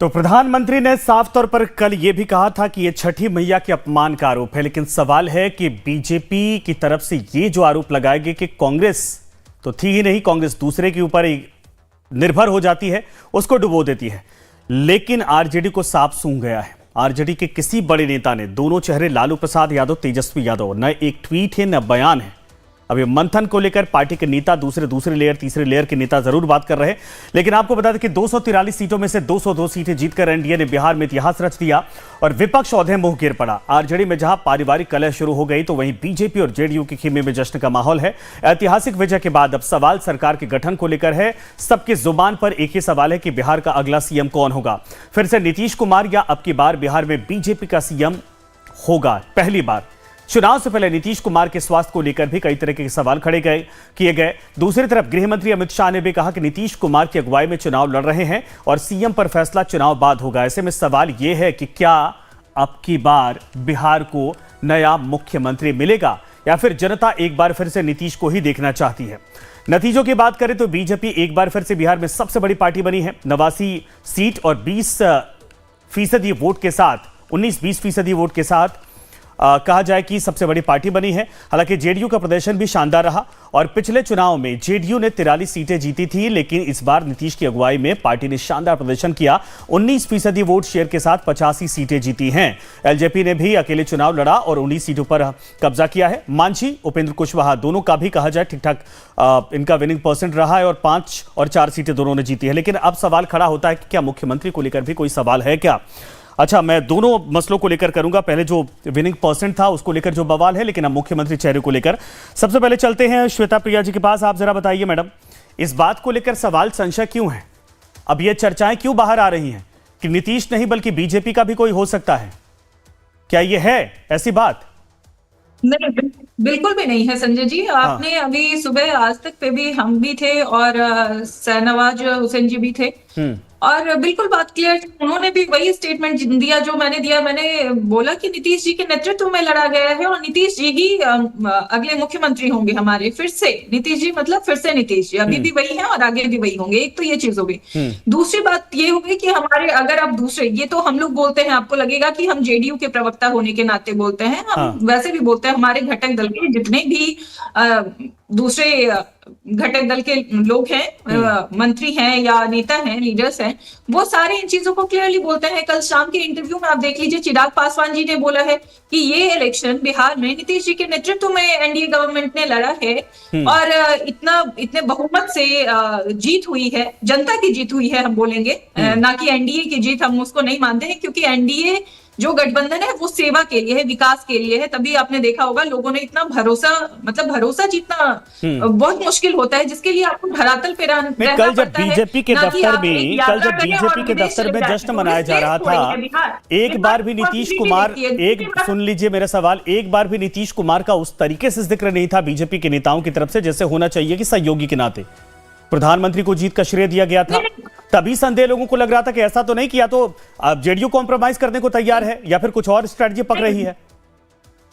तो प्रधानमंत्री ने साफ तौर पर कल यह भी कहा था कि यह छठी मैया के अपमान का आरोप है, लेकिन सवाल है कि बीजेपी की तरफ से यह जो आरोप लगाए गए कि कांग्रेस तो थी ही नहीं, कांग्रेस दूसरे के ऊपर ही निर्भर हो जाती है, उसको डुबो देती है। लेकिन आरजेडी को साफ सूंघ गया है। आरजेडी के किसी बड़े नेता ने दोनों चेहरे लालू प्रसाद यादव, तेजस्वी यादव, न एक ट्वीट है न बयान है। अब ये मंथन को लेकर पार्टी के नेता दूसरे लेयर, तीसरे लेयर के नेता जरूर बात कर रहे हैं, लेकिन आपको बता दें कि 243 सीटों में से 202 सीटें जीतकर एनडीए ने बिहार में इतिहास रच दिया और विपक्ष औंधे मुंह गिर पड़ा। आरजेडी में जहां पारिवारिक कलह शुरू हो गई, तो वहीं बीजेपी और जेडीयू के खेमे में जश्न का माहौल है। ऐतिहासिक विजय के बाद अब सवाल सरकार के गठन को लेकर है। सबकी जुबान पर एक ही सवाल है कि बिहार का अगला सीएम कौन होगा। फिर से नीतीश कुमार या अब की बार बिहार में बीजेपी का सीएम होगा पहली बार। चुनाव से पहले नीतीश कुमार के स्वास्थ्य को लेकर भी कई तरह के सवाल खड़े किए गए। दूसरी तरफ गृह मंत्री अमित शाह ने भी कहा कि नीतीश कुमार की अगुवाई में चुनाव लड़ रहे हैं और सीएम पर फैसला चुनाव बाद होगा। ऐसे में सवाल यह है कि क्या अब की बार बिहार को नया मुख्यमंत्री मिलेगा या फिर जनता एक बार फिर से नीतीश को ही देखना चाहती है। नतीजों की बात करें तो बीजेपी एक बार फिर से बिहार में सबसे बड़ी पार्टी बनी है। 89 सीट और 20% वोट के साथ, 19-20% वोट के साथ कहा जाए कि सबसे बड़ी पार्टी बनी है। हालांकि जेडीयू का प्रदर्शन भी शानदार रहा और पिछले चुनाव में जेडीयू ने 43 सीटें जीती थी, लेकिन इस बार नीतीश की अगुवाई में पार्टी ने शानदार प्रदर्शन किया। 19% वोट शेयर के साथ 85 सीटें जीती हैं। एलजेपी ने भी अकेले चुनाव लड़ा और 19 सीटों पर कब्जा किया है। मांझी, उपेंद्र कुशवाहा दोनों का भी कहा जाए ठीक ठाक इनका विनिंग परसेंट रहा है और 5 और 4 सीटें दोनों ने जीती है। लेकिन अब सवाल खड़ा होता है कि क्या मुख्यमंत्री को लेकर भी कोई सवाल है क्या। अच्छा, मैं दोनों मसलों को लेकर करूंगा। पहले जो विनिंग परसेंट था उसको लेकर जो बवाल है, लेकिन अब मुख्यमंत्री चेहरे को लेकर सबसे पहले चलते हैं श्वेता प्रिया जी के पास। आप जरा बताइए मैडम, इस बात को लेकर सवाल संशय क्यों है? अब ये चर्चाएं क्यों बाहर आ रही हैं कि नीतीश नहीं बल्कि बीजेपी का भी कोई हो सकता है? क्या ये है ऐसी बात? नहीं, बिल्कुल भी नहीं है संजय जी। आपने अभी सुबह आज तक पे भी हम भी थे और शाहनवाज हुसैन जी भी थे और बिल्कुल बात क्लियर थी। उन्होंने भी वही स्टेटमेंट दिया जो मैंने दिया। मैंने बोला कि नीतीश जी के नेतृत्व में लड़ा गया है और नीतीश जी ही अगले मुख्यमंत्री होंगे हमारे। फिर से नीतीश जी मतलब फिर से नीतीश जी अभी भी वही है और आगे भी वही होंगे। एक तो ये चीज हो गई। दूसरी बात ये हो गई कि हमारे अगर आप दूसरे, ये तो हम लोग बोलते हैं, आपको लगेगा कि हम जेडीयू के प्रवक्ता होने के नाते बोलते हैं, हम वैसे भी बोलते हैं। हमारे घटक दल के जितने भी दूसरे घटक दल के लोग हैं, मंत्री हैं या नेता हैं, लीडर्स हैं, वो सारे इन चीजों को क्लियरली बोलते हैं। कल शाम के इंटरव्यू में आप देख लीजिए, चिराग पासवान जी ने बोला है कि ये इलेक्शन बिहार में नीतीश जी के नेतृत्व में एनडीए गवर्नमेंट ने लड़ा है और इतने बहुमत से जीत हुई है, जनता की जीत हुई है हम बोलेंगे, ना कि एनडीए की जीत। हम उसको नहीं मानते हैं क्योंकि एनडीए जो गठबंधन है वो सेवा के लिए है, विकास के लिए है। तभी आपने देखा होगा लोगों ने इतना भरोसा जीतना बहुत मुश्किल होता है, जिसके लिए आपको धरातल पे रहना पड़ता है। कल जब बीजेपी के दफ्तर में जश्न मनाया जा रहा था, एक बार भी नीतीश कुमार, सुन लीजिए मेरा सवाल, एक बार भी नीतीश कुमार का उस तरीके से जिक्र नहीं था बीजेपी के नेताओं की तरफ से जैसे होना चाहिए कि सहयोगी के नाते प्रधानमंत्री को जीत का श्रेय दिया गया था। तभी संदेह लोगों को लग रहा था कि ऐसा तो नहीं किया तो जेडीयू कॉम्प्रोमाइज करने को तैयार है या फिर कुछ और स्ट्रेटजी पक रही है।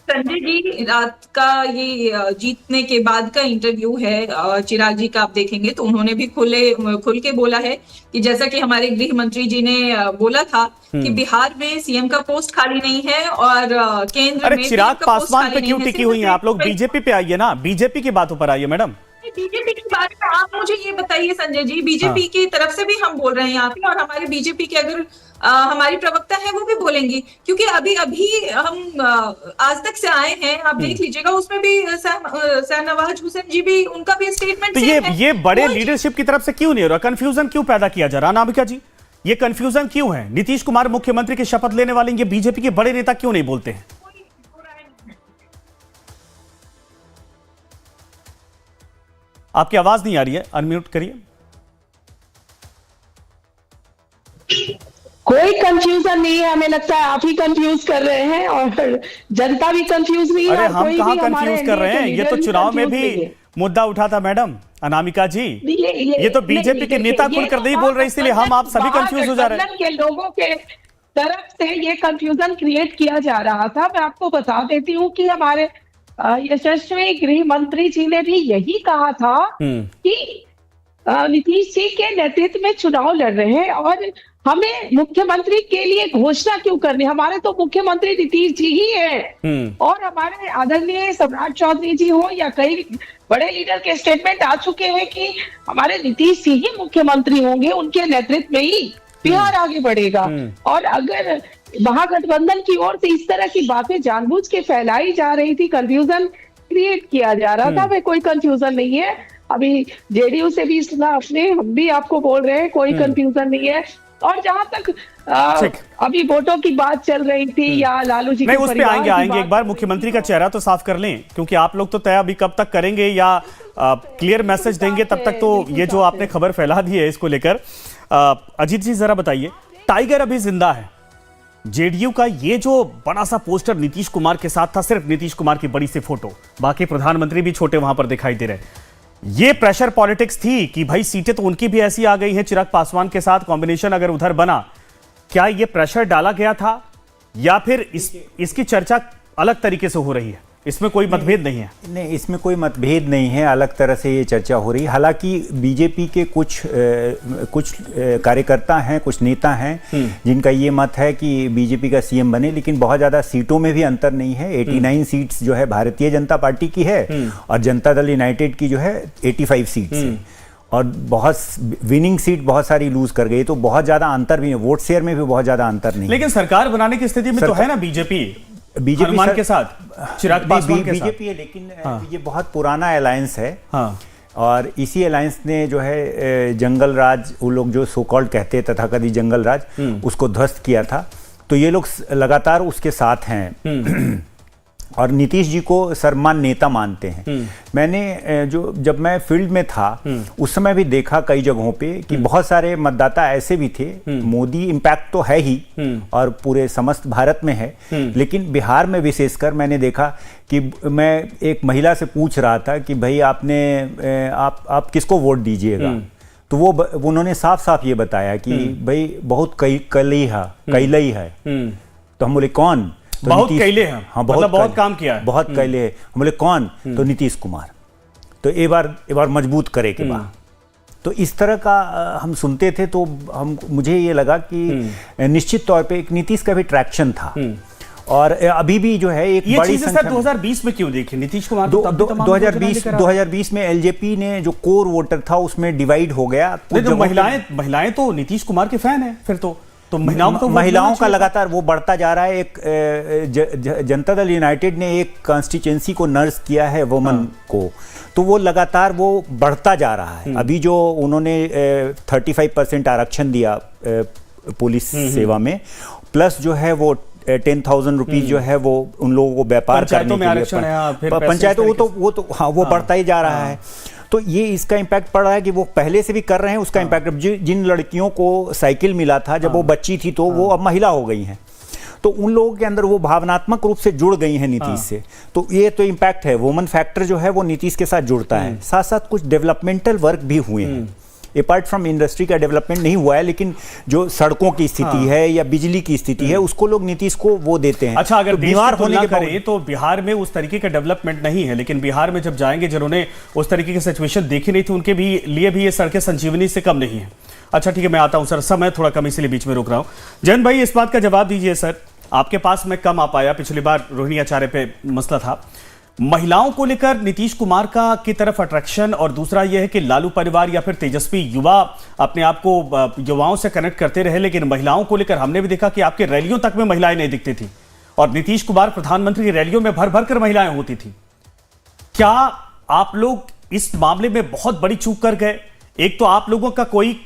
संजय जी, रात का ये जीतने के बाद का इंटरव्यू है चिराग जी का, आप देखेंगे तो उन्होंने भी खुल के बोला है कि जैसा कि हमारे गृह मंत्री जी ने बोला था कि बिहार में सीएम का पोस्ट खाली नहीं है और केंद्र में चिराग पासवान पे क्यों टिकी हुई है आप लोग? बीजेपी पे आइए ना, बीजेपी की बातों पर आइए मैडम। बीजेपी के बारे में आप मुझे ये बताइए संजय जी, बीजेपी की तरफ से भी हम बोल रहे हैं यहाँ पे और हमारे बीजेपी के अगर हमारी प्रवक्ता है वो भी बोलेंगी, क्योंकि अभी हम आज तक से आए हैं, आप देख लीजिएगा, उसमें भी शाहनवाज हुसैन जी भी, उनका भी स्टेटमेंट तो ये बड़े लीडरशिप की तरफ से क्यों नहीं हो रहा? कंफ्यूजन क्यों पैदा किया जा रहा? अनामिका जी, ये कंफ्यूजन क्यों है? नीतीश कुमार मुख्यमंत्री की शपथ लेने वाले, ये बीजेपी के बड़े नेता क्यों नहीं बोलते हैं? आपकी आवाज नहीं आ रही है, अनम्यूट करिए। कोई कंफ्यूजन नहीं है, हमें लगता है आप ही कंफ्यूज कर रहे हैं और जनता भी कंफ्यूज नहीं है। अरे हम कहां कंफ्यूज कर रहे हैं? ये तो चुनाव में भी मुद्दा उठा था मैडम अनामिका जी। ये तो बीजेपी के नेता खुलकर नहीं बोल रहे, इसलिए हम आप सभी कंफ्यूज हो जा रहे हैं। के लोगों के तरफ से ये कंफ्यूजन क्रिएट किया जा रहा था। मैं आपको बता देती हूँ कि हमारे यशस्वी गृह मंत्री जी ने भी यही कहा था कि नीतीश जी के नेतृत्व में चुनाव लड़ रहे हैं और हमें मुख्यमंत्री के लिए घोषणा क्यों करनी? हमारे तो मुख्यमंत्री नीतीश जी ही हैं और हमारे आदरणीय सम्राट चौधरी जी हो या कई बड़े लीडर के स्टेटमेंट आ चुके हैं कि हमारे नीतीश जी ही मुख्यमंत्री होंगे, उनके नेतृत्व में ही बिहार आगे बढ़ेगा। और अगर महागठबंधन की ओर से इस तरह की बातें जानबूझ के फैलाई जा रही थी, कंफ्यूजन क्रिएट किया जा रहा था, में कोई कंफ्यूजन नहीं है। अभी जेडीयू से भी सुना आपने, हम भी आपको बोल रहे हैं कोई कंफ्यूजन नहीं है। और जहां तक अभी वोटों की बात चल रही थी या लालू जी नहीं, उस पे आएंगे एक बार मुख्यमंत्री का चेहरा तो साफ कर लें, क्योंकि आप लोग तो तय अभी कब तक करेंगे या क्लियर मैसेज देंगे, तब तक तो ये जो आपने खबर फैला दी है इसको लेकर। अजीत जी जरा बताइए, टाइगर अभी जिंदा है? जेडीयू का ये जो बड़ा सा पोस्टर नीतीश कुमार के साथ था, सिर्फ नीतीश कुमार की बड़ी सी फोटो, बाकी प्रधानमंत्री भी छोटे वहां पर दिखाई दे रहे, ये प्रेशर पॉलिटिक्स थी कि भाई सीटें तो उनकी भी ऐसी आ गई हैं, चिराग पासवान के साथ कॉम्बिनेशन अगर उधर बना, क्या ये प्रेशर डाला गया था या फिर इसकी चर्चा अलग तरीके से हो रही है? इसमें कोई मतभेद नहीं है? नहीं, इसमें कोई मतभेद नहीं है, अलग तरह से ये चर्चा हो रही है। हालांकि बीजेपी के कुछ कार्यकर्ता हैं, कुछ नेता हैं जिनका ये मत है कि बीजेपी का सीएम बने, लेकिन बहुत ज़्यादा सीटों में भी अंतर नहीं है। 89 सीट्स जो है भारतीय जनता पार्टी की है और जनता दल यूनाइटेड की जो है 85 सीट्स है, और बहुत विनिंग सीट बहुत सारी लूज कर गई, तो बहुत ज़्यादा अंतर भी है, वोट शेयर में भी बहुत ज़्यादा अंतर नहीं। लेकिन सरकार बनाने की स्थिति में तो है ना बीजेपी हनुमान के साथ, चिराग पासवान के साथ बीजेपी है, लेकिन ये बहुत पुराना अलायंस है। हाँ। और इसी अलायंस ने जो है जंगल राज, वो लोग जो सो कॉल्ड कहते हैं तथाकथित जंगल राज, उसको ध्वस्त किया था, तो ये लोग लगातार उसके साथ हैं और नीतीश जी को सर्वमान नेता मानते हैं। मैंने जब मैं फील्ड में था उस समय भी देखा कई जगहों पे कि बहुत सारे मतदाता ऐसे भी थे, मोदी इम्पैक्ट तो है ही और पूरे समस्त भारत में है, लेकिन बिहार में विशेषकर मैंने देखा कि मैं एक महिला से पूछ रहा था कि भाई आप किसको वोट दीजिएगा, तो वो उन्होंने साफ साफ ये बताया कि भाई बहुत कलई है। तो हम बोले कौन? तो बहुत कैले हैं। हाँ, बहुत काम किया है, बहुत कैले है। हम बोले कौन? तो नीतीश कुमार। तो एक बार मजबूत करे के बाद, तो इस तरह का हम सुनते थे, तो मुझे ये लगा कि निश्चित तौर पे एक नीतीश का भी ट्रैक्शन था। और अभी भी जो है एक बड़ी संख्या 2020 में क्यों देखी नीतीश कुमार? 2020 में एलजेपी ने जो कोर वोटर था उसमें डिवाइड हो गया। तो महिलाएं तो नीतीश कुमार के फैन है फिर तो महिलाओं का लगातार वो बढ़ता जा रहा है। एक जनता दल यूनाइटेड ने एक कॉन्स्टिट्यूएंसी को नर्स किया है वुमन को, तो वो लगातार वो बढ़ता जा रहा है। अभी जो उन्होंने 35% आरक्षण दिया पुलिस सेवा में, प्लस जो है वो 10,000 रुपीज जो है वो उन लोगों को व्यापार करने के लिए पंचायतों वो बढ़ता ही जा रहा है। तो ये इसका इम्पैक्ट पड़ रहा है कि वो पहले से भी कर रहे हैं, उसका इम्पैक्ट जिन लड़कियों को साइकिल मिला था जब वो बच्ची थी, तो वो अब महिला हो गई हैं, तो उन लोगों के अंदर वो भावनात्मक रूप से जुड़ गई हैं नीतीश से। तो ये तो इम्पैक्ट है, वुमन फैक्टर जो है वो नीतीश के साथ जुड़ता है। साथ साथ कुछ डेवलपमेंटल वर्क भी हुए हैं, अपार्ट फ्रॉम इंडस्ट्री का डेवलपमेंट नहीं हुआ है, लेकिन जो सड़कों की स्थिति है या बिजली की स्थिति है उसको लोग नीतीश को वो देते हैं। अच्छा, अगर तो बीमार होने के करें तो बिहार में उस तरीके का डेवलपमेंट नहीं है, लेकिन बिहार में जब जाएंगे जिन्होंने उस तरीके की सिचुएशन देखी नहीं थी, उनके भी लिए भी ये सड़कें संजीवनी से कम नहीं है। अच्छा ठीक है, मैं आता हूं सर, समय थोड़ा कम इसलिए बीच में रोक रहा हूं। जयंत भाई इस बात का जवाब दीजिए सर, आपके पास मैं कम आ पाया, पिछली बार रोहिणी आचार्य पे मसला था। महिलाओं को लेकर नीतीश कुमार की तरफ अट्रैक्शन, और दूसरा यह है कि लालू परिवार या फिर तेजस्वी युवा अपने आप को युवाओं से कनेक्ट करते रहे, लेकिन महिलाओं को लेकर हमने भी देखा कि आपके रैलियों तक में महिलाएं नहीं दिखती थी, और नीतीश कुमार प्रधानमंत्री की रैलियों में भर भर कर महिलाएं होती थी। क्या आप लोग इस मामले में बहुत बड़ी चूक कर गए? एक तो आप लोगों का कोई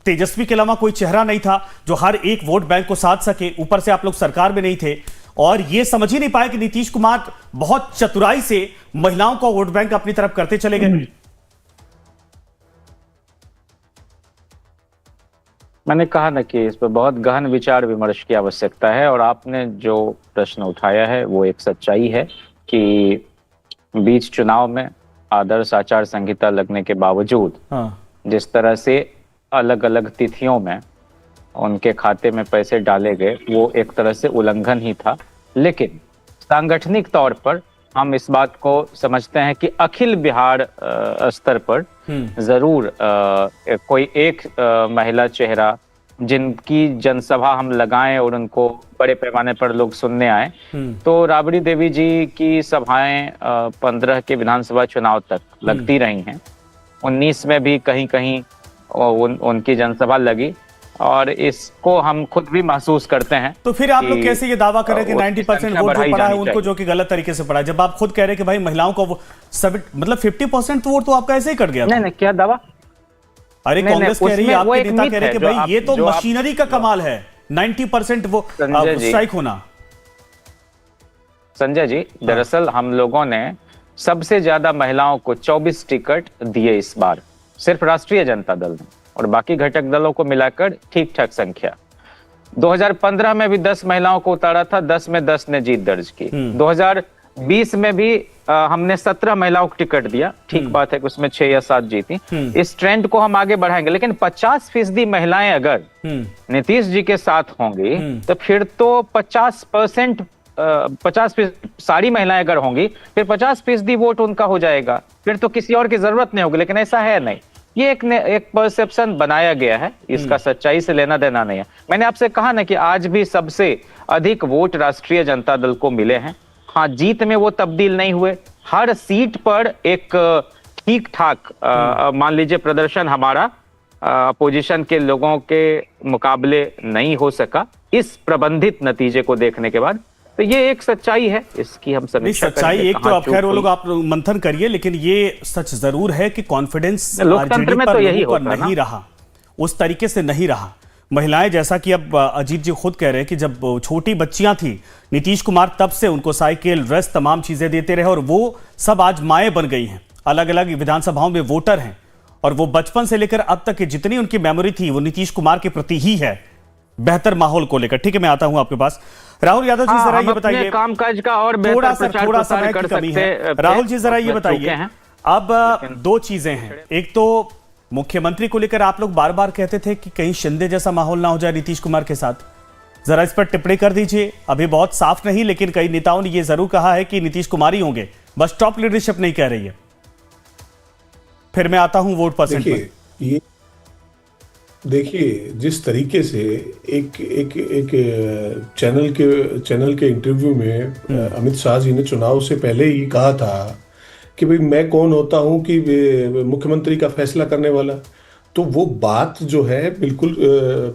तेजस्वी के अलावा कोई चेहरा नहीं था जो हर एक वोट बैंक को साध सके, ऊपर से आप लोग सरकार में नहीं थे, और ये समझ ही नहीं पाए कि नीतीश कुमार बहुत चतुराई से महिलाओं का वोट बैंक अपनी तरफ करते चले गए। मैंने कहा ना कि इस पर बहुत गहन विचार विमर्श की आवश्यकता है, और आपने जो प्रश्न उठाया है वो एक सच्चाई है कि बीच चुनाव में आदर्श आचार संहिता लगने के बावजूद जिस तरह से अलग अलग तिथियों में उनके खाते में पैसे डाले गए वो एक तरह से उल्लंघन ही था। लेकिन सांगठनिक तौर पर हम इस बात को समझते हैं कि अखिल बिहार स्तर पर जरूर कोई एक महिला चेहरा जिनकी जनसभा हम लगाएं और उनको बड़े पैमाने पर लोग सुनने आए, तो राबड़ी देवी जी की सभाएं 15 के विधानसभा चुनाव तक लगती रही हैं। 19 में भी कहीं कहीं उनकी जनसभा लगी और इसको हम खुद भी महसूस करते हैं। तो फिर आप लोग कैसे ये दावा करें कि 90% वोट जो पड़ा है उनको, जो कि गलत तरीके से पड़ा है, जब आप खुद कह रहे हैं कि भाई महिलाओं को मतलब 50% वोट तो आपका ऐसे ही कट गया? नहीं, क्या दावा? अरे कांग्रेस कह रही है, आपके नेता कह रहे हैं कि भाई ये तो मशीनरी का कमाल है, 90% वो स्ट्राइक होना। संजय जी, दरअसल हम लोगों ने सबसे ज्यादा महिलाओं को 24 टिकट दिए इस बार, सिर्फ राष्ट्रीय जनता दल ने, और बाकी घटक दलों को मिलाकर ठीक ठाक संख्या। 2015 में भी 10 महिलाओं को उतारा था, 10 में 10 ने जीत दर्ज की। 2020 में भी हमने 17 महिलाओं को टिकट दिया, ठीक बात है कि उसमें 6 या 7 जीती। इस ट्रेंड को हम आगे बढ़ाएंगे, लेकिन 50% महिलाएं अगर नीतीश जी के साथ होंगी तो फिर तो 50% सारी महिलाएं अगर होंगी फिर 50% वोट उनका हो जाएगा, फिर तो किसी और की जरूरत नहीं होगी। लेकिन ऐसा है नहीं, ये एक परसेप्शन बनाया गया है, इसका सच्चाई से लेना देना नहीं है। मैंने आपसे कहा ना कि आज भी सबसे अधिक वोट राष्ट्रीय जनता दल को मिले हैं। हाँ, जीत में वो तब्दील नहीं हुए, हर सीट पर एक ठीक ठाक मान लीजिए प्रदर्शन हमारा अपोजिशन के लोगों के मुकाबले नहीं हो सका इस प्रबंधित नतीजे को देखने के बाद। तो ये एक सच्चाई है, इसकी हम समीक्षा करेंगे। सच्चाई एक तो अब खैर वो लोग आप मंथन करिए, लेकिन ये सच जरूर है कि कॉन्फिडेंस लोकतंत्र में तो यही होता नहीं रहा, उस तरीके से नहीं रहा। महिलाएं, जैसा कि अब अजीत जी खुद कह रहे हैं कि जब छोटी बच्चियां थी, नीतीश कुमार तब से उनको साइकिल, ड्रेस, तमाम चीजें देते रहे और वो सब आज माएं बन गई हैं, अलग अलग विधानसभाओं में वोटर हैं, और वो बचपन से लेकर अब तक की जितनी उनकी मेमोरी थी वो नीतीश कुमार के प्रति ही है, बेहतर माहौल को लेकर। ठीक है, मैं आता हूं आपके पास। राहुल यादव जी, जरा ये बताइए, कामकाज का और थोड़ा समय की कमी है। राहुल जी, जरा ये बताइए, अब 2 चीजें हैं। एक तो मुख्यमंत्री को लेकर आप लोग बार बार कहते थे कि कहीं शिंदे जैसा माहौल ना हो जाए नीतीश कुमार के साथ, जरा इस पर टिप्पणी कर दीजिए। अभी बहुत साफ नहीं, लेकिन कई नेताओं ने यह जरूर कहा है कि नीतीश कुमार ही होंगे, बस टॉप लीडरशिप नहीं कह रही है। फिर मैं आता हूं वोट परसेंट पर। देखिए, जिस तरीके से एक चैनल के इंटरव्यू में अमित शाह जी ने चुनाव से पहले ही कहा था कि भाई मैं कौन होता हूं कि मुख्यमंत्री का फैसला करने वाला, तो वो बात जो है बिल्कुल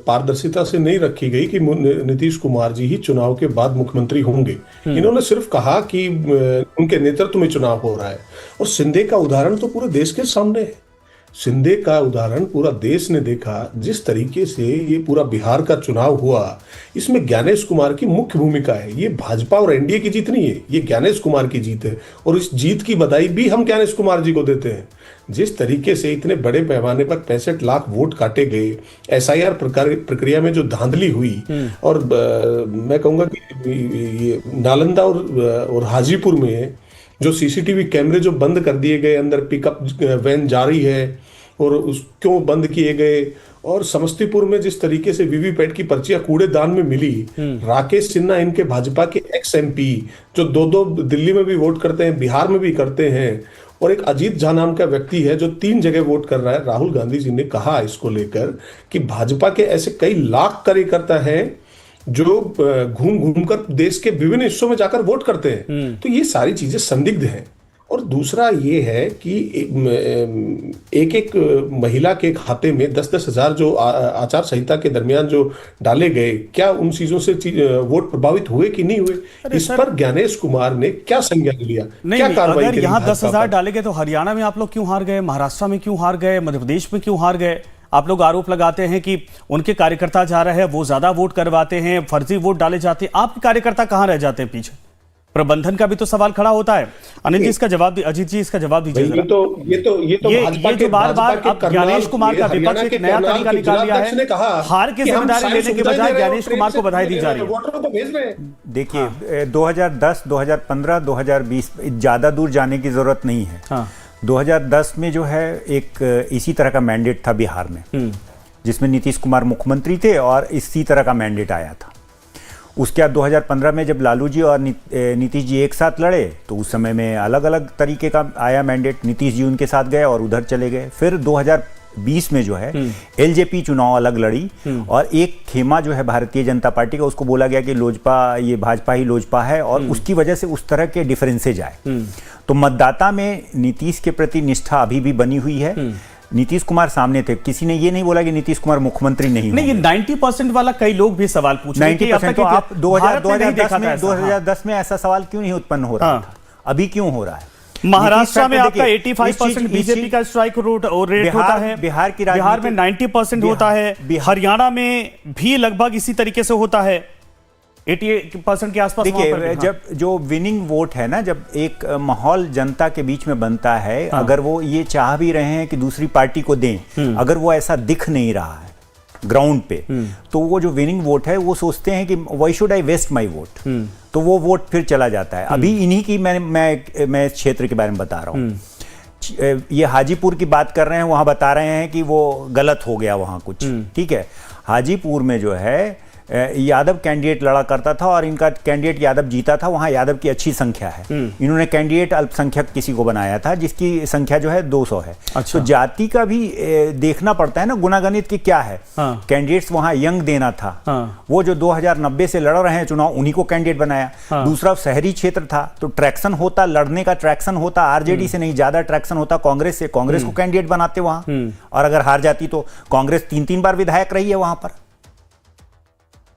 पारदर्शिता से नहीं रखी गई कि नीतीश कुमार जी ही चुनाव के बाद मुख्यमंत्री होंगे। इन्होंने सिर्फ कहा कि उनके नेतृत्व में चुनाव हो रहा है, और शिंदे का उदाहरण तो पूरे देश के सामने है। शिंदे का उदाहरण पूरा देश ने देखा, जिस तरीके से ये पूरा बिहार का चुनाव हुआ, इसमें ज्ञानेश कुमार की मुख्य भूमिका है। ये भाजपा और एनडीए की जीत नहीं है, ये ज्ञानेश कुमार की जीत है, और इस जीत की बधाई भी हम ज्ञानेश कुमार जी को देते हैं। जिस तरीके से इतने बड़े पैमाने पर 65 लाख वोट काटे गए, एसआईआर प्रक्रिया में जो धांधली हुई, और मैं कहूँगा कि ये नालंदा और हाजीपुर में जो सीसीटीवी कैमरे जो बंद कर दिए गए, अंदर पिकअप वैन जा रही है और उस क्यों बंद किए गए, और समस्तीपुर में जिस तरीके से वीवीपैट की पर्चियां कूड़ेदान में मिली, राकेश सिन्हा इनके भाजपा के एक्स एमपी जो 2 दिल्ली में भी वोट करते हैं, बिहार में भी करते हैं, और एक अजीत झा नाम का व्यक्ति है जो 3 जगह वोट कर रहा है। राहुल गांधी जी ने कहा इसको लेकर कि भाजपा के ऐसे कई लाख कार्यकर्ता हैं जो घूम घूम कर देश के विभिन्न हिस्सों में जाकर वोट करते हैं। तो ये सारी चीजें संदिग्ध हैं। और दूसरा ये है कि एक महिला के खाते में 10-10 हजार जो आचार संहिता के दरमियान जो डाले गए, क्या उन चीजों से वोट प्रभावित हुए कि नहीं हुए, इस पर ज्ञानेश कुमार ने क्या संज्ञान लिया, क्या कार्रवाई अगर यहाँ 10,000 डाले गए तो हरियाणा में आप लोग क्यों हार गए, महाराष्ट्र में क्यों हार गए, मध्य प्रदेश में क्यों हार गए? आप लोग आरोप लगाते हैं कि उनके कार्यकर्ता जा रहे हैं, वो ज्यादा वोट करवाते हैं, फर्जी वोट डाले जाते हैं, आपके कार्यकर्ता कहां रह जाते हैं पीछे? प्रबंधन का भी तो सवाल खड़ा होता है। अनिल जी इसका जवाब, अजीत जी इसका जवाब दीजिए। ये जो बार-बार ज्ञानेश कुमार का विपक्ष एक नया तरीका निकाल लिया है, हार की जिम्मेदारी लेने के बजाय ज्ञानेश कुमार को बधाई दी जा रही है। देखिए, 2010, 2015, 2020 ज्यादा दूर जाने की जरूरत नहीं है। 2010 में जो है एक इसी तरह का मैंडेट था बिहार में, जिसमें नीतीश कुमार मुख्यमंत्री थे और इसी तरह का मैंडेट आया था। उसके बाद 2015 में जब लालू जी और नीतीश जी एक साथ लड़े तो उस समय में अलग अलग तरीके का आया मैंडेट, नीतीश जी उनके साथ गए और उधर चले गए। फिर 2020 में जो है एलजेपी चुनाव अलग लड़ी और एक खेमा जो है भारतीय जनता पार्टी का, उसको बोला गया कि लोजपा, ये भाजपा ही लोजपा है और उसकी वजह से उस तरह के डिफरेंसेज आए। तो मतदाता में नीतीश के प्रति निष्ठा अभी भी बनी हुई है। नीतीश कुमार सामने थे, किसी ने ये नहीं बोला कि नीतीश कुमार मुख्यमंत्री नहीं ये 90% वाला कई लोग भी सवाल पूछ रहे हैं कि 90%। तो आप 2010 में ऐसा सवाल क्यों नहीं उत्पन्न हो रहा था, अभी क्यों हो रहा है? महाराष्ट्र में आपका 85% बीजेपी का स्ट्राइक रेट होता है, बिहार में 90% होता है, हरियाणा में भी लगभग इसी तरीके से होता है, 88% के आसपास। देखिए, जब जो विनिंग वोट है ना, जब एक माहौल जनता के बीच में बनता है, अगर वो ये चाह भी रहे हैं कि दूसरी पार्टी को दें, अगर वो ऐसा दिख नहीं रहा है ग्राउंड पे, तो वो जो विनिंग वोट है वो सोचते हैं कि why should I waste my vote, तो वो वोट फिर चला जाता है। अभी इन्हीं की मैं इस क्षेत्र के बारे में बता रहा हूँ। ये हाजीपुर की बात कर रहे हैं, वहां बता रहे हैं कि वो गलत हो गया वहां कुछ, ठीक है। हाजीपुर में जो है यादव कैंडिडेट लड़ा करता था और इनका कैंडिडेट यादव जीता था, वहां यादव की अच्छी संख्या है। इन्होंने कैंडिडेट अल्पसंख्यक किसी को बनाया था जिसकी संख्या जो है 200 है। अच्छा। तो जाति का भी देखना पड़ता है ना, गुनागणित की क्या है। कैंडिडेट्स वहां यंग देना था, वो जो 2090 से लड़ रहे हैं चुनाव, उन्हीं को कैंडिडेट बनाया। दूसरा शहरी क्षेत्र था, तो ट्रैक्शन होता, लड़ने का ट्रैक्शन होता आरजेडी से नहीं, ज्यादा ट्रैक्शन होता कांग्रेस से, कांग्रेस को कैंडिडेट बनाते वहां, और अगर हार जाती तो कांग्रेस 3-3 बार विधायक रही है वहां पर।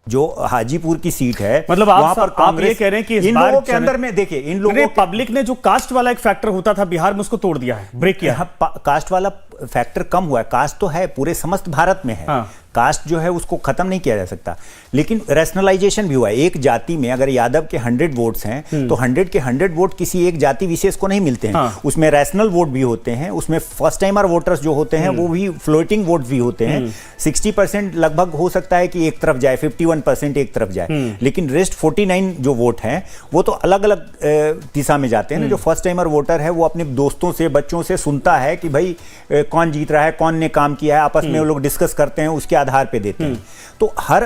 जो हाजीपुर की सीट है, मतलब आप ये कह रहे हैं कि इन लोगों के अंदर में देखिए, इन लोगों पब्लिक ने जो कास्ट वाला एक फैक्टर होता था बिहार में, उसको तोड़ दिया है, ब्रेक किया है। कास्ट वाला फैक्टर कम हुआ है। कास्ट तो है, पूरे समस्त भारत में है। कास्ट जो है उसको खत्म नहीं किया जा सकता, लेकिन रैशनलाइजेशन भी हुआ है। एक जाति में अगर यादव के 100 वोट्स हैं तो 100 के 100 वोट किसी एक जाति विशेष को नहीं मिलते हैं। उसमें रैशनल वोट भी होते हैं, उसमें फर्स्ट टाइमर वोटर्स जो होते हैं वो भी फ्लोटिंग वोट भी होते हैं। 60% लगभग हो सकता है कि एक तरफ जाए, 51% एक तरफ जाए, लेकिन रेस्ट 49 जो वोट हैं वो तो अलग अलग दिशा में जाते हैं ना। जो फर्स्ट टाइमर वोटर है वो अपने दोस्तों से, बच्चों से सुनता है कि भाई कौन जीत रहा है, कौन ने काम किया है, आपस में वो लोग डिस्कस करते हैं, उसके आधार पे देते हैं। तो हर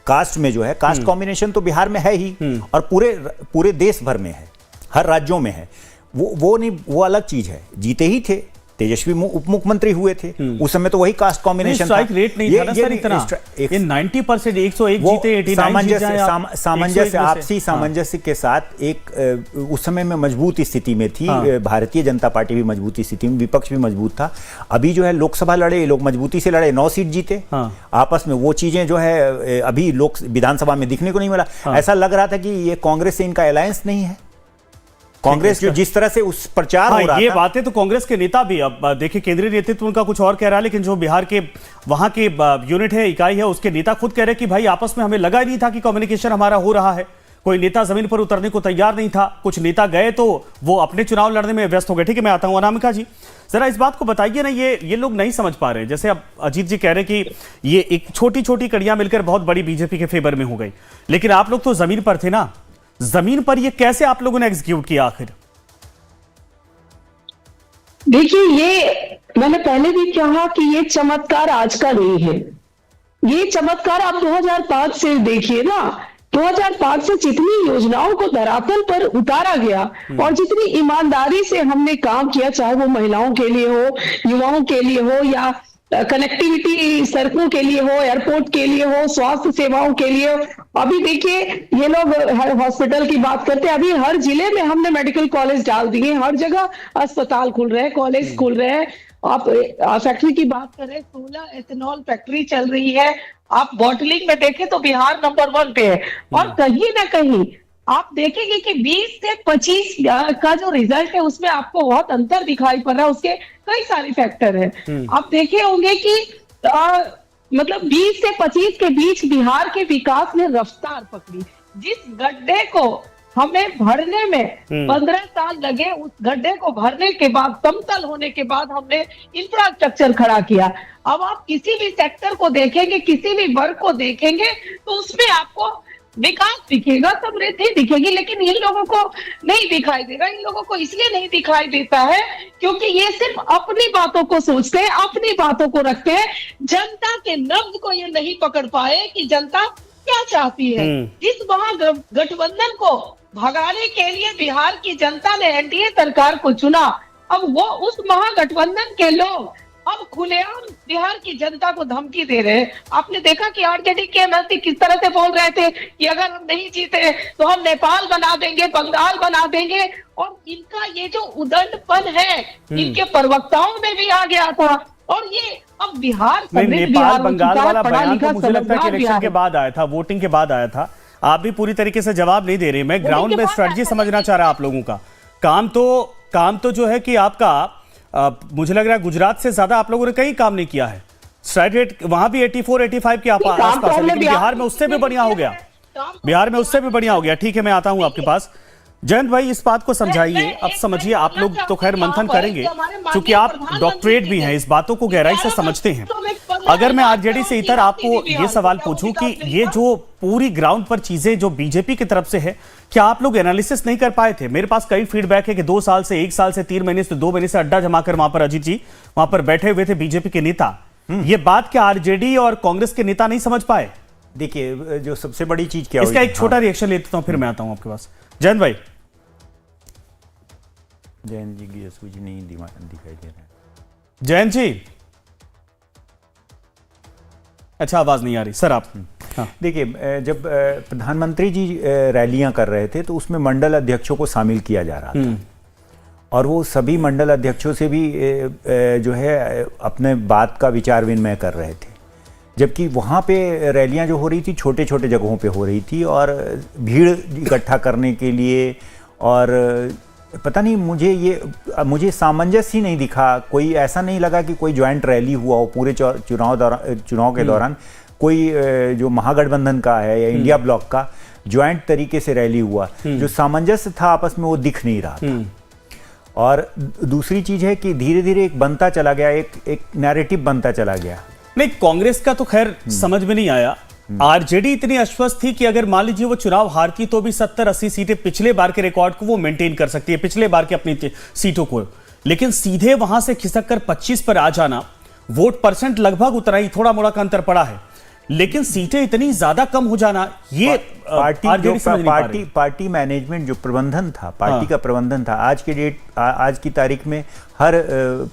कास्ट में जो है, कास्ट कॉम्बिनेशन तो बिहार में है ही, और पूरे देश भर में है, हर राज्यों में है। वो नहीं, वो अलग चीज है। जीते ही थे, तेजस्वी उप मुख्यमंत्री हुए थे, उस समय तो वही कास्ट कॉम्बिनेशन था। स्ट्राइक रेट नहीं था ना सर इतना, ये 90% 101 जीते, 89 सामंजस्य, आपसी सामंजस्य के साथ एक उस समय में मजबूत स्थिति में थी। भारतीय जनता पार्टी भी मजबूत स्थिति में, विपक्ष भी मजबूत था। अभी जो है लोकसभा लड़े, लोग मजबूती से लड़े, 9 सीट जीते आपस में। वो चीजें जो है अभी विधानसभा में दिखने को नहीं मिला। ऐसा लग रहा था कि ये कांग्रेस से इनका अलायंस नहीं है। कांग्रेस जो जिस तरह से उस प्रचार हो रहा ये था, बातें तो कांग्रेस के नेता भी, अब देखिए केंद्रीय नेतृत्व उनका कुछ और कह रहा है, लेकिन जो बिहार के वहां के यूनिट है, इकाई है, उसके नेता खुद कह रहे हैं कि भाई आपस में हमें लगा ही नहीं था कि कम्युनिकेशन हमारा हो रहा है। कोई नेता जमीन पर उतरने को तैयार नहीं था। कुछ नेता गए तो वो अपने चुनाव लड़ने में व्यस्त हो गए। ठीक है, मैं आता हूं अनामिका जी, जरा इस बात को बताइए ना, ये लोग नहीं समझ पा रहे। जैसे अब अजीत जी कह रहे हैं कि ये एक छोटी छोटी कड़ियां मिलकर बहुत बड़ी बीजेपी के फेवर में हो गई, लेकिन आप लोग तो जमीन पर थे ना, जमीन पर ये कैसे आप लोगों ने एग्जीक्यूट किया आखिर? देखिए, ये मैंने पहले भी कहा कि ये चमत्कार आज का नहीं है। ये चमत्कार आप 2005 से देखिए ना। 2005 से जितनी योजनाओं को धरातल पर उतारा गया और जितनी ईमानदारी से हमने काम किया, चाहे वो महिलाओं के लिए हो, युवाओं के लिए हो, या कनेक्टिविटी सड़कों के लिए हो, एयरपोर्ट के लिए हो, स्वास्थ्य सेवाओं के लिए हो। अभी देखिए, ये लोग हॉस्पिटल की बात करते हैं, अभी हर जिले में हमने मेडिकल कॉलेज डाल दिए, हर जगह अस्पताल खुल रहे हैं, कॉलेज खुल रहे हैं। आप फैक्ट्री की बात करें, 16 एथेनॉल फैक्ट्री चल रही है। आप बॉटलिंग में देखें तो बिहार नंबर 1 पे है। और कहीं ना कहीं आप देखेंगे कि 20 से 25 का जो रिजल्ट है उसमें आपको बहुत अंतर दिखाई पड़ रहा है। उसके कई सारे फैक्टर हैं। आप देखे होंगे कि मतलब 20 से 25 के बीच बिहार के विकास ने रफ्तार पकड़ी। जिस गड्ढे को हमें भरने में 15 साल लगे, उस गड्ढे को भरने के बाद, समतल होने के बाद हमने इंफ्रास्ट्रक्चर खड़ा किया। अब आप किसी भी सेक्टर को देखेंगे, किसी भी वर्ग को देखेंगे, तो उसमें आपको विकास दिखेगा, समृद्धि दिखेगी, लेकिन इन लोगों को नहीं दिखाई देगा। इन लोगों को इसलिए नहीं दिखाई देता है क्योंकि ये सिर्फ अपनी बातों को सोचते हैं, अपनी बातों को रखते हैं। जनता के नब्ज को ये नहीं पकड़ पाए कि जनता क्या चाहती है? इस महागठबंधन को भगाने के लिए बिहार की जनता ने एनडीए सरकार को चुना। अब वो उस महागठबंधन के लोग अब खुलेआम बिहार की जनता को धमकी दे रहे हैं। आपने देखा कि आरजेडी के मंत्री किस तरह से बोल रहे थे कि अगर हम नहीं जीते तो हम नेपाल बना देंगे, बंगाल बना देंगे। और इनका ये जो उदंडपन है इनके प्रवक्ताओं में भी आ गया था। और ये अब बिहार नेपाल बंगाल वाला बयान तो मुझे लगता है कि इलेक्शन के बाद आया था, वोटिंग के बाद आया था। आप भी पूरी तरीके से जवाब नहीं दे रहे। मैं ग्राउंड में स्ट्रेटजी समझना चाह रहा आप लोगों का। काम तो जो है कि आपका मुझे लग रहा है गुजरात से ज्यादा आप लोगों ने कहीं काम नहीं किया है। स्ट्राइक रेट वहां भी 84-85 के आसपास है, लेकिन बिहार में उससे भी बढ़िया हो गया। बिहार में उससे भी बढ़िया हो गया। ठीक है, मैं आता हूं आपके पास। जयंत भाई, इस बात को समझाइए। अब समझिए, आप लोग तो खैर मंथन करेंगे क्योंकि आप डॉक्टरेट भी हैं, इस बातों को गहराई से समझते हैं। अगर मैं आरजेडी से इतर आपको ये सवाल पूछूं कि ये जो पूरी ग्राउंड पर चीजें जो बीजेपी की तरफ से है, क्या आप लोग एनालिसिस नहीं कर पाए थे? मेरे पास कई फीडबैक है कि 2 साल से 1 साल से 3 महीने से 2 महीने से अड्डा जमाकर वहां पर अजीत जी वहां पर बैठे हुए थे बीजेपी के नेता। ये बात क्या आरजेडी और कांग्रेस के नेता नहीं समझ पाए? देखिए, जो सबसे बड़ी चीज क्या इसका एक छोटा रिएक्शन लेता हूं, फिर मैं आता हूं आपके पास। जयंत भाई। जयंत जी नहीं दिखाई दे रहा है। जयंत जी, अच्छा आवाज नहीं आ रही सर आप। हाँ। देखिए, जब प्रधानमंत्री जी रैलियां कर रहे थे तो उसमें मंडल अध्यक्षों को शामिल किया जा रहा था और वो सभी मंडल अध्यक्षों से भी जो है अपने बात का विचार विनिमय कर रहे थे। जबकि वहाँ पे रैलियां जो हो रही थी छोटे छोटे जगहों पे हो रही थी और भीड़ इकट्ठा करने के लिए, और पता नहीं मुझे सामंजस्य ही नहीं दिखा। कोई ऐसा नहीं लगा कि कोई ज्वाइंट रैली हुआ हो पूरे चुनाव के दौरान। कोई जो महागठबंधन का है या इंडिया ब्लॉक का ज्वाइंट तरीके से रैली हुआ, जो सामंजस्य था आपस में वो दिख नहीं रहा था। और दूसरी चीज है कि धीरे धीरे एक बनता चला गया, एक नैरेटिव बनता चला गया। नहीं, कांग्रेस का तो खैर समझ में नहीं आया। आरजेडी इतनी आश्वस्त थी कि अगर मान लीजिए वो चुनाव हारती तो भी 70-80 सीटें पिछले बार के रिकॉर्ड को वो मेंटेन कर सकती है, पिछले बार की अपनी सीटों को। लेकिन सीधे वहां से खिसक कर 25 पर आ जाना, वोट परसेंट लगभग उतना ही, थोड़ा मोड़ा का अंतर पड़ा है, लेकिन सीटें इतनी ज्यादा कम हो जाना, ये पार्टी मैनेजमेंट जो प्रबंधन था, पार्टी का प्रबंधन था। आज की तारीख में हर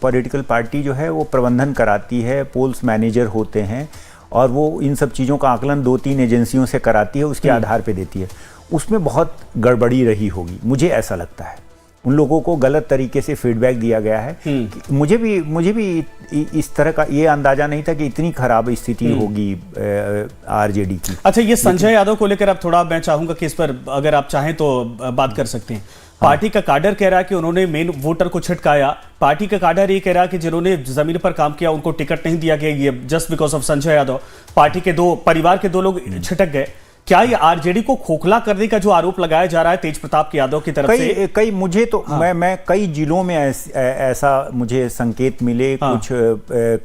पॉलिटिकल पार्टी जो है वो प्रबंधन कराती है, पोल्स मैनेजर होते हैं और वो इन सब चीज़ों का आकलन 2-3 एजेंसियों से कराती है, उसके आधार पे देती है। उसमें बहुत गड़बड़ी रही होगी, मुझे ऐसा लगता है। उन लोगों को गलत तरीके से फीडबैक दिया गया है। मुझे भी इस तरह का ये अंदाजा नहीं था कि इतनी खराब स्थिति होगी आरजेडी की। अच्छा, ये संजय यादव को लेकर अब थोड़ा मैं चाहूंगा कि इस पर अगर आप चाहें तो बात कर सकते हैं। पार्टी का काडर कह रहा है कि उन्होंने मेन वोटर को छिटकाया। पार्टी का काडर ये कह रहा है कि जिन्होंने जमीन पर काम किया उनको टिकट नहीं दिया गया, ये just because of Sanjay Yadav. Party के परिवार के 2 लोग छिटक गए। क्या ये आरजेडी को खोखला करने का जो आरोप लगाया जा रहा है तेज प्रताप यादव की तरफ से? कई मुझे तो मैं कई जिलों में ऐसा मुझे संकेत मिले कुछ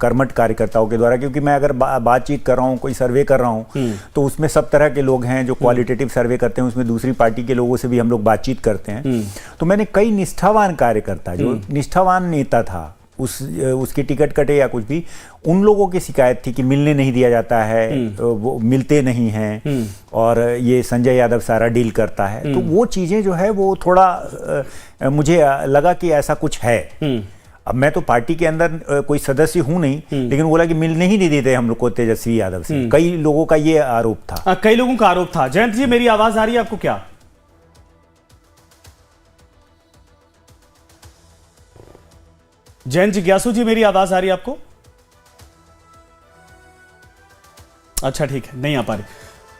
कर्मठ कार्यकर्ताओं के द्वारा, क्योंकि मैं अगर बातचीत कर रहा हूँ, कोई सर्वे कर रहा हूँ तो उसमें सब तरह के लोग हैं जो क्वालिटेटिव सर्वे करते हैं, उसमें दूसरी पार्टी के लोगों से भी हम लोग बातचीत करते हैं। तो मैंने कई निष्ठावान कार्यकर्ता, जो निष्ठावान नेता था, उसकी टिकट कटे या कुछ भी, उन लोगों की शिकायत थी कि मिलने नहीं दिया जाता है, वो मिलते नहीं हैं और ये संजय यादव सारा डील करता है। तो वो चीज़ें जो है वो थोड़ा मुझे लगा कि ऐसा कुछ है। अब मैं तो पार्टी के अंदर कोई सदस्य हूं नहीं, लेकिन बोला कि मिलने ही नहीं देते हम लोग को तेजस्वी यादव से। कई लोगों का ये आरोप था। कई लोगों का आरोप था। जयंत जी, मेरी आवाज आ रही है आपको क्या? जयंत जिज्ञासु जी, मेरी आवाज आ रही है आपको? अच्छा ठीक है, नहीं आ पा रही।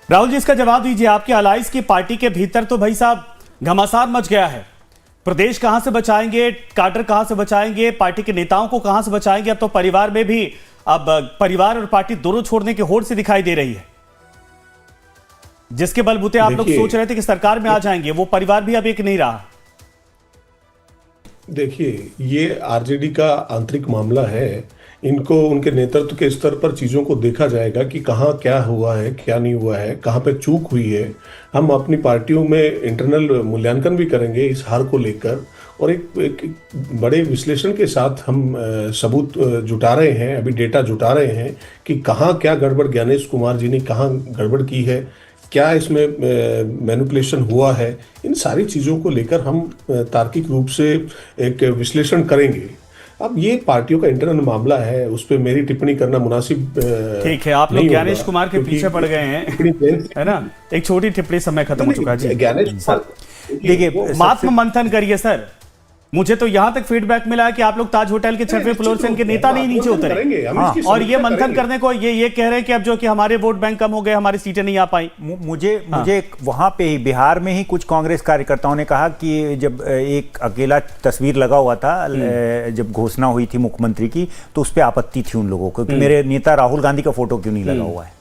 राहुल जी, इसका जवाब दीजिए। आपके अलायंस की पार्टी के भीतर तो भाई साहब घमासान मच गया है। प्रदेश कहां से बचाएंगे, काडर कहां से बचाएंगे, पार्टी के नेताओं को कहां से बचाएंगे? अब तो परिवार में भी अब परिवार और पार्टी दोनों छोड़ने की होड़ से दिखाई दे रही है। जिसके बलबूते आप लोग सोच रहे थे कि सरकार में आ जाएंगे, वो परिवार भी अब एक नहीं रहा। देखिए, ये आरजेडी का आंतरिक मामला है। इनको उनके नेतृत्व के स्तर पर चीज़ों को देखा जाएगा कि कहाँ क्या हुआ है, क्या नहीं हुआ है, कहाँ पे चूक हुई है। हम अपनी पार्टियों में इंटरनल मूल्यांकन भी करेंगे इस हार को लेकर, और एक बड़े विश्लेषण के साथ हम सबूत जुटा रहे हैं, अभी डेटा जुटा रहे हैं कि कहाँ क्या गड़बड़ ज्ञानेश कुमार जी ने कहाँ गड़बड़ की है, क्या इसमें मैनिपुलेशन हुआ है, इन सारी चीज़ों को लेकर हम तार्किक रूप से एक विश्लेषण करेंगे। अब ये पार्टियों का इंटरनल मामला है, उस पर मेरी टिप्पणी करना मुनासिब ठीक है। आप लोग ज्ञानेश कुमार के पीछे पड़ गए हैं, है ना। एक छोटी टिप्पणी, समय खत्म हो चुका है जी। ज्ञानेश देखिए, आत्म मंथन करिए सर। मुझे तो यहां तक फीडबैक मिला है कि आप लोग ताज होटल के 6वें फ्लोर से इनके नेता नहीं नीचे उतरे, और ये मंथन करने को ये कह रहे हैं कि अब जो कि हमारे वोट बैंक कम हो गए, हमारी सीटें नहीं आ पाई। मुझे वहां पे ही बिहार में ही कुछ कांग्रेस कार्यकर्ताओं ने कहा कि जब एक अकेला तस्वीर लगा हुआ था, जब घोषणा हुई थी मुख्यमंत्री की, तो उस पर आपत्ति थी उन लोगों को कि मेरे नेता राहुल गांधी का फोटो क्यों नहीं लगा हुआ है,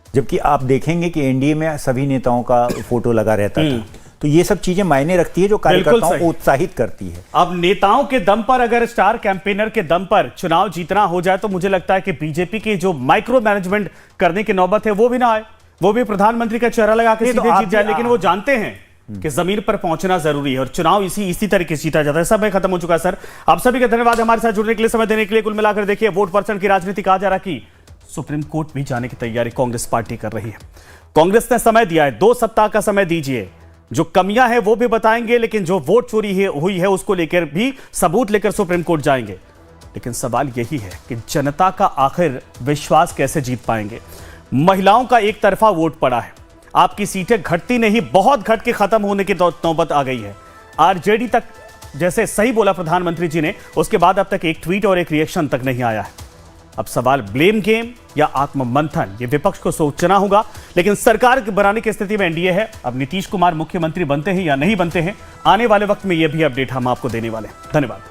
जबकि आप देखेंगे कि एनडीए में सभी नेताओं का फोटो लगा रहता था। तो ये सब चीजें मायने रखती है, जो कार्यकर्ताओं को उत्साहित करती है। अब नेताओं के दम पर, अगर स्टार कैंपेनर के दम पर चुनाव जीतना हो जाए, तो मुझे लगता है कि बीजेपी की जो माइक्रो मैनेजमेंट करने की नौबत है वो भी ना आए, वो भी प्रधानमंत्री का चेहरा लगा के सीधे जीत जाए। लेकिन वो जानते हैं कि जमीन पर पहुंचना जरूरी है, और चुनाव इसी तरीके से जीता जाता है। समय खत्म हो चुका है सर। आप सभी का धन्यवाद हमारे साथ जुड़ने के लिए, समय देने के लिए। कुल मिलाकर देखिए, वोट परसेंट की राजनीति कहा जा रहा कि सुप्रीम कोर्ट भी जाने की तैयारी कांग्रेस पार्टी कर रही है। कांग्रेस ने समय दिया है, 2 सप्ताह का समय दीजिए। जो कमियां हैं वो भी बताएंगे, लेकिन जो वोट चोरी हुई है उसको लेकर भी सबूत लेकर सुप्रीम कोर्ट जाएंगे। लेकिन सवाल यही है कि जनता का आखिर विश्वास कैसे जीत पाएंगे। महिलाओं का एक तरफा वोट पड़ा है, आपकी सीटें घटती नहीं, बहुत घट के खत्म होने की नौबत आ गई है। आरजेडी तक, जैसे सही बोला प्रधानमंत्री जी ने, उसके बाद अब तक एक ट्वीट और एक रिएक्शन तक नहीं आया है। अब सवाल ब्लेम गेम या आत्म मंथन, ये विपक्ष को सोचना होगा। लेकिन सरकार बनाने की स्थिति में एनडीए है। अब नीतीश कुमार मुख्यमंत्री बनते हैं या नहीं बनते हैं, आने वाले वक्त में यह भी अपडेट हम आपको देने वाले हैं। धन्यवाद।